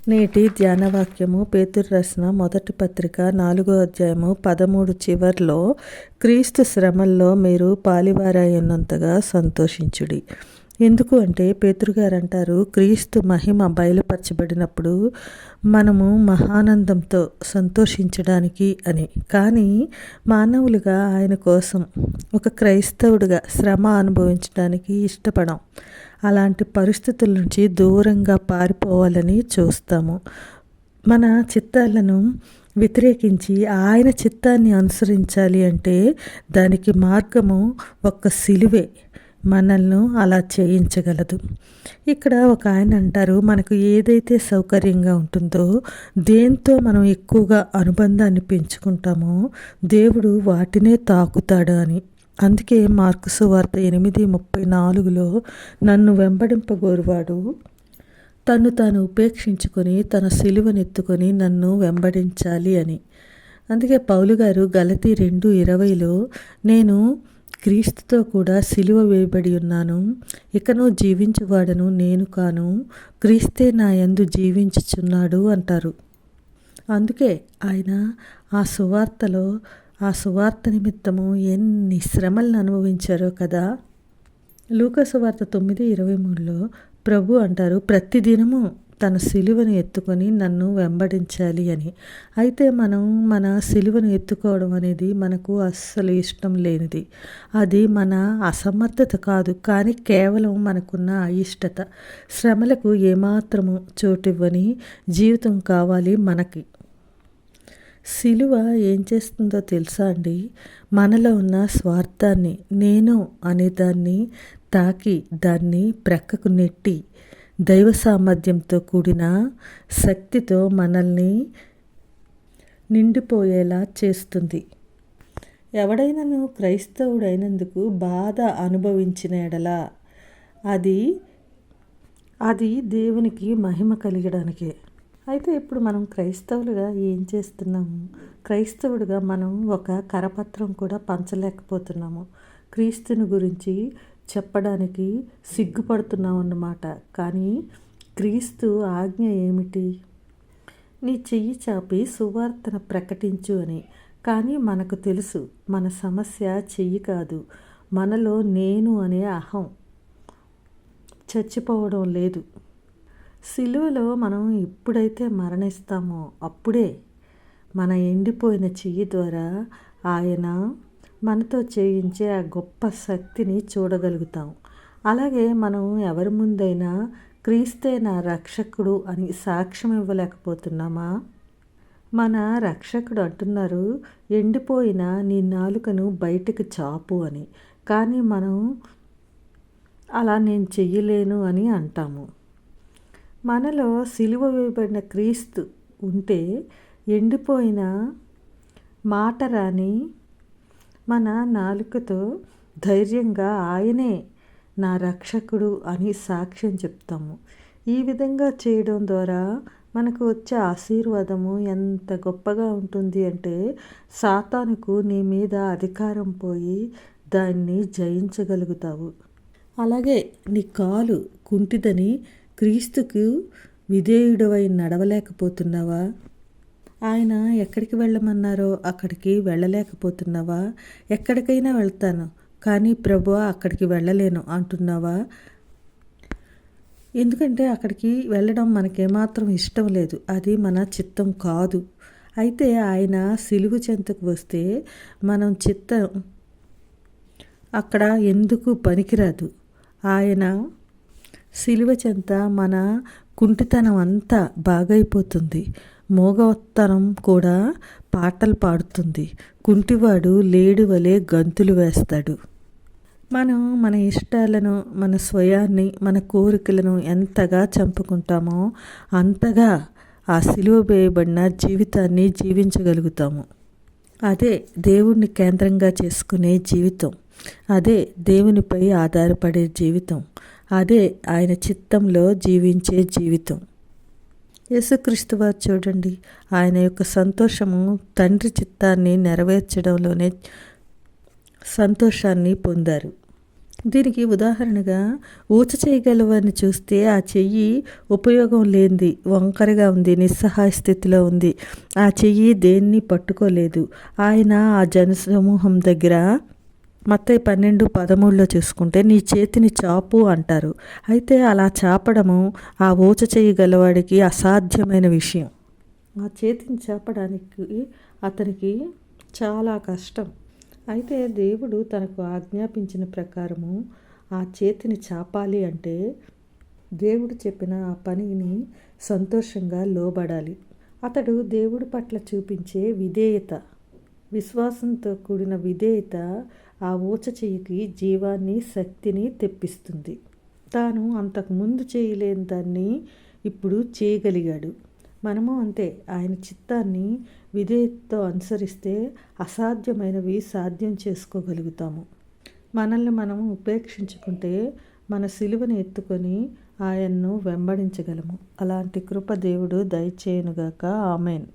నేటి ధ్యాన వాక్యము పేతురు రాసిన మొదటి పత్రిక 4వ అధ్యాయము 13 చివర్లో క్రీస్తు శ్రమల్లో మీరు పాలివారయ్యున్నంతగా సంతోషించుడి. ఎందుకు అంటే పేతురు గారు అంటారు, క్రీస్తు మహిమ బయలుపరచబడినప్పుడు మనము మహానందంతో సంతోషించడానికి అని. కానీ మానవులుగా ఆయన కోసం ఒక క్రైస్తవుడిగా శ్రమ అనుభవించడానికి ఇష్టపడం. అలాంటి పరిస్థితుల నుంచి దూరంగా పారిపోవాలని చూస్తాము. మన చిత్తాలను వ్యతిరేకించి ఆయన చిత్తాన్ని అనుసరించాలి అంటే దానికి మార్గము ఒక్క సిలువే మనల్ని అలా చేయించగలదు. ఇక్కడ ఒక ఆయన అంటారు, మనకు ఏదైతే సౌకర్యంగా ఉంటుందో, దేంతో మనం ఎక్కువగా అనుబంధాన్ని పెంచుకుంటామో దేవుడు వాటినే తాకుతాడు అని. అందుకే మార్కు సువార్త 8:34లో నన్ను వెంబడింపగోరువాడు తను తాను ఉపేక్షించుకొని తన సిలువనెత్తుకొని నన్ను వెంబడించాలి అని. అందుకే పౌలు గారు గలతీ 2:20లో నేను క్రీస్తుతో కూడా సిలువ వేయబడి ఉన్నాను, ఇకను జీవించువాడను నేను కాను, క్రీస్తే నా యందు జీవించుచున్నాడు అంటారు. అందుకే ఆయన ఆ సువార్త నిమిత్తము ఎన్ని శ్రమలను అనుభవించారో కదా. లూకా సువార్త 9:23లో ప్రభు అంటారు, ప్రతిదినము తన సిలువను ఎత్తుకొని నన్ను వెంబడించాలి అని. అయితే మనం మన సిలువను ఎత్తుకోవడం అనేది మనకు అస్సలు ఇష్టం లేనిది. అది మన అసమర్థత కాదు, కానీ కేవలం మనకున్న అయిష్టత. శ్రమలకు ఏమాత్రము చోటివ్వని జీవితం కావాలి మనకి. సిలువ ఏం చేస్తుందో తెలుసా అండి? మనలో ఉన్న స్వార్థాన్ని, నేను అనేదాన్ని తాకి దాన్ని ప్రక్కకు నెట్టి దైవ సామర్థ్యంతో కూడిన శక్తితో మనల్ని నిండిపోయేలా చేస్తుంది. ఎవడైనాను క్రైస్తవుడైనందుకు బాధ అనుభవించిన ఎడల అది దేవునికి మహిమ కలిగడానికే. అయితే ఇప్పుడు మనం క్రైస్తవులుగా ఏం చేస్తున్నాము? క్రైస్తవుడిగా మనం ఒక కరపత్రం కూడా పంచలేకపోతున్నాము. క్రీస్తుని గురించి చెప్పడానికి సిగ్గుపడుతున్నాం అన్నమాట. కానీ క్రీస్తు ఆజ్ఞ ఏమిటి? నీ చెయ్యి చాపి సువార్తను ప్రకటించు అని. కానీ మనకు తెలుసు మన సమస్య చెయ్యి కాదు, మనలో నేను అనే అహం చచ్చిపోవడం లేదు. సిలువలో మనం ఎప్పుడైతే మరణిస్తామో అప్పుడే మన ఎండిపోయిన చెయ్యి ద్వారా ఆయన మనతో చేయించే ఆ గొప్ప శక్తిని చూడగలుగుతాం. అలాగే మనం ఎవరి ముందైనా క్రీస్తే నా రక్షకుడు అని సాక్ష్యం ఇవ్వలేకపోతున్నామా? మన రక్షకుడు అంటున్నారు, ఎండిపోయిన నీ నాలుకను బయటకు చాపు అని. కానీ మనం అలా నేను చెయ్యలేను అని అంటాము. మనలో సిలువ వేయబడిన క్రీస్తు ఉంటే ఎండిపోయిన మాట రాని మన నాలుకతో ధైర్యంగా ఆయనే నా రక్షకుడు అని సాక్ష్యం చెప్తాము. ఈ విధంగా చేయడం ద్వారా మనకు వచ్చే ఆశీర్వాదము ఎంత గొప్పగా ఉంటుంది అంటే, సాతానుకు నీ మీద అధికారం పోయి దాన్ని జయించగలుగుతావు. అలాగే నీ కాలు కుంటిదని క్రీస్తుకు విధేయుడవై నడవలేకపోతున్నావా? ఆయన ఎక్కడికి వెళ్ళమన్నారో అక్కడికి వెళ్ళలేకపోతున్నావా? ఎక్కడికైనా వెళ్తాను కానీ ప్రభువా అక్కడికి వెళ్ళలేను అంటున్నావా? ఎందుకంటే అక్కడికి వెళ్ళడం మనకేమాత్రం ఇష్టం లేదు, అది మన చిత్తం కాదు. అయితే ఆయన సిలువ చెంతకు వస్తే మనం చిత్తం అక్కడ ఎందుకు పనికిరాదు. ఆయన సిలువ చెంత మన కుంటితనం అంతా బాగైపోతుంది. మోగతనం కూడా పాటలు పాడుతుంది. కుంటివాడు లేడి వలె గంతులు వేస్తాడు. మనం మన ఇష్టాలను, మన స్వయాన్ని, మన కోరికలను ఎంతగా చంపుకుంటామో అంతగా ఆ సిలువ వేయబడిన జీవితాన్ని జీవించగలుగుతాము. అదే దేవుణ్ణి కేంద్రంగా చేసుకునే జీవితం. అదే దేవునిపై ఆధారపడే జీవితం. అదే ఆయన చిత్తంలో జీవించే జీవితం. యేసుక్రీస్తు వారు చూడండి, ఆయన యొక్క సంతోషము తండ్రి చిత్తాన్ని నెరవేర్చడంలోనే సంతోషాన్ని పొందారు. దీనికి ఉదాహరణగా ఊచ చేయగలవారిని చూస్తే ఆ చెయ్యి ఉపయోగం లేనిది, వంకరగా ఉంది, నిస్సహాయ స్థితిలో ఉంది. ఆ చెయ్యి దేన్ని పట్టుకోలేదు. ఆయన ఆ జనసమూహం దగ్గర మత్తయి 12:13 చూసుకుంటే నీ చేతిని చాపు అంటారు. అయితే అలా చాపడము ఆ ఊచ చేయగలవాడికి అసాధ్యమైన విషయం. ఆ చేతిని చాపడానికి అతనికి చాలా కష్టం. అయితే దేవుడు తనకు ఆజ్ఞాపించిన ప్రకారము ఆ చేతిని చాపాలి అంటే దేవుడు చెప్పిన ఆ పనిని సంతోషంగా లోబడాలి. అతడు దేవుడి పట్ల చూపించే విధేయత, విశ్వాసంతో కూడిన విధేయత ఆ ఊచ చెయ్యికి జీవాన్ని, శక్తిని తెప్పిస్తుంది. తాను అంతకుముందు చేయలేని దాన్ని ఇప్పుడు చేయగలిగాడు. మనము అంతే, ఆయన చిత్తాన్ని విధేయతతో అనుసరిస్తే అసాధ్యమైనవి సాధ్యం చేసుకోగలుగుతాము. మనల్ని మనం ఉపేక్షించుకుంటే మన సిలువను ఎత్తుకొని ఆయన్ను వెంబడించగలము. అలాంటి కృప దేవుడు దయచేయునుగాక. ఆమేన్.